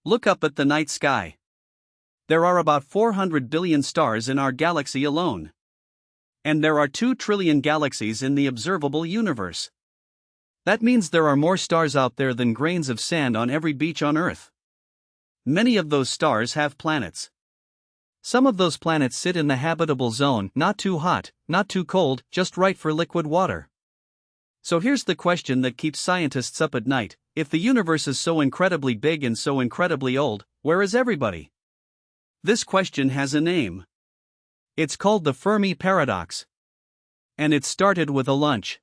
Look up at the night sky. There are about 400 billion stars in our galaxy alone. And there are 2 trillion galaxies in the observable universe. That means there are more stars out there than grains of sand on every beach on Earth. Many of those stars have planets. Some of those planets sit in the habitable zone, not too hot, not too cold, just right for liquid water. So here's the question that keeps scientists up at night: if the universe is so incredibly big and so incredibly old, where is everybody? This question has a name. It's called the Fermi paradox. And it started with a lunch.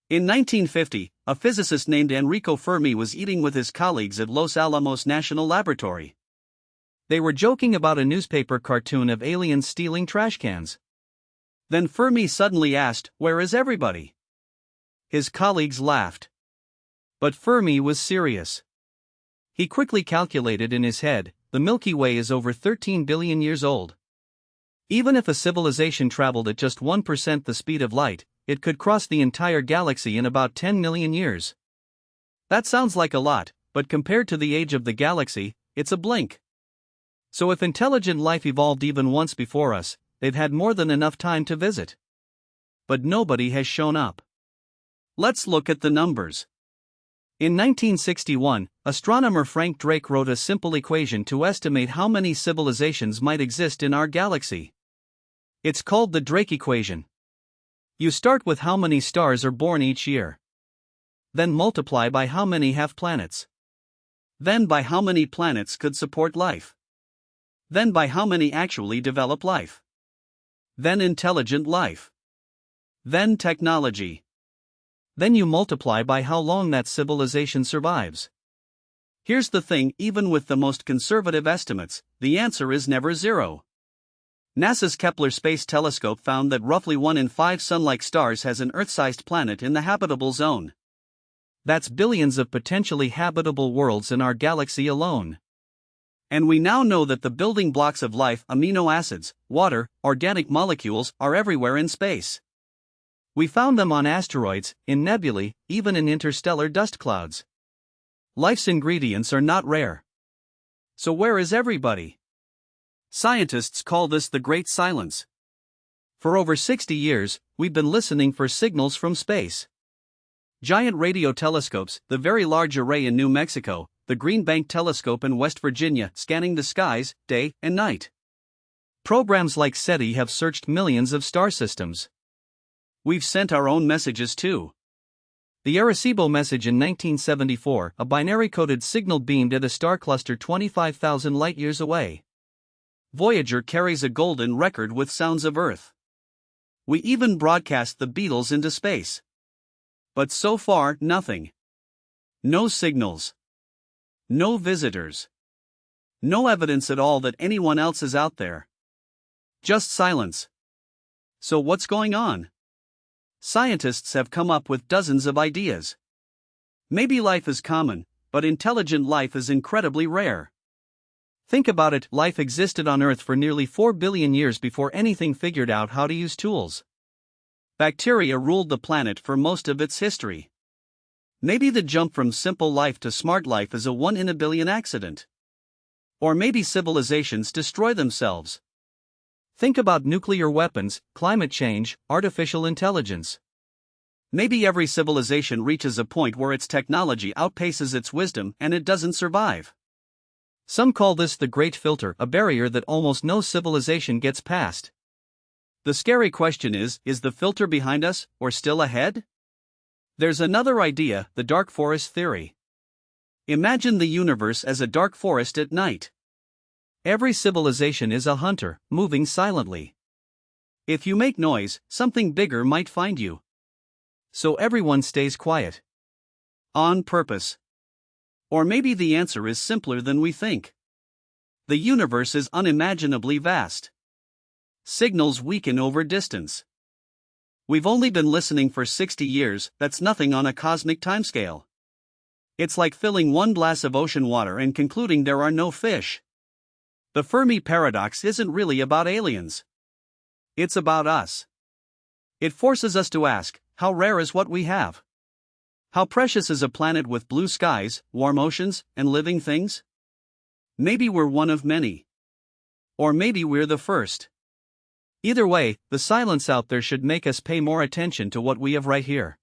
In 1950, a physicist named Enrico Fermi was eating with his colleagues at Los Alamos National Laboratory. They were joking about a newspaper cartoon of aliens stealing trash cans. Then Fermi suddenly asked, "Where is everybody?" His colleagues laughed. But Fermi was serious. He quickly calculated in his head, the Milky Way is over 13 billion years old. Even if a civilization traveled at just 1% the speed of light, it could cross the entire galaxy in about 10 million years. That sounds like a lot, but compared to the age of the galaxy, it's a blink. So if intelligent life evolved even once before us, they've had more than enough time to visit. But nobody has shown up. Let's look at the numbers. In 1961, astronomer Frank Drake wrote a simple equation to estimate how many civilizations might exist in our galaxy. It's called the Drake equation. You start with how many stars are born each year. Then multiply by how many have planets. Then by how many planets could support life. Then by how many actually develop life. Then intelligent life. Then technology. Then you multiply by how long that civilization survives. Here's the thing: even with the most conservative estimates, the answer is never 0. NASA's Kepler Space Telescope found that roughly 1 in 5 Sun-like stars has an Earth-sized planet in the habitable zone. That's billions of potentially habitable worlds in our galaxy alone. And we now know that the building blocks of life, amino acids, water, organic molecules, are everywhere in space. We found them on asteroids, in nebulae, even in interstellar dust clouds. Life's ingredients are not rare. So where is everybody? Scientists call this the Great Silence. For over 60 years, we've been listening for signals from space. Giant radio telescopes, the Very Large Array in New Mexico, the Green Bank Telescope in West Virginia, scanning the skies, day and night. Programs like SETI have searched millions of star systems. We've sent our own messages too. The Arecibo message in 1974, a binary-coded signal beamed at a star cluster 25,000 light-years away. Voyager carries a golden record with sounds of Earth. We even broadcast the Beatles into space. But so far, nothing. No signals. No visitors. No evidence at all that anyone else is out there. Just silence. So what's going on? Scientists have come up with dozens of ideas. Maybe life is common, but intelligent life is incredibly rare. Think about it: life existed on Earth for nearly 4 billion years before anything figured out how to use tools. Bacteria ruled the planet for most of its history. Maybe the jump from simple life to smart life is a 1 in a billion accident. Or maybe civilizations destroy themselves. Think about nuclear weapons, climate change, artificial intelligence. Maybe every civilization reaches a point where its technology outpaces its wisdom and it doesn't survive. Some call this the Great Filter, a barrier that almost no civilization gets past. The scary question is the filter behind us, or still ahead? There's another idea, the dark forest theory. Imagine the universe as a dark forest at night. Every civilization is a hunter, moving silently. If you make noise, something bigger might find you. So everyone stays quiet. On purpose. Or maybe the answer is simpler than we think. The universe is unimaginably vast. Signals weaken over distance. We've only been listening for 60 years, that's nothing on a cosmic timescale. It's like filling one glass of ocean water and concluding there are no fish. The Fermi paradox isn't really about aliens. It's about us. It forces us to ask, how rare is what we have? How precious is a planet with blue skies, warm oceans, and living things? Maybe we're one of many. Or maybe we're the first. Either way, the silence out there should make us pay more attention to what we have right here.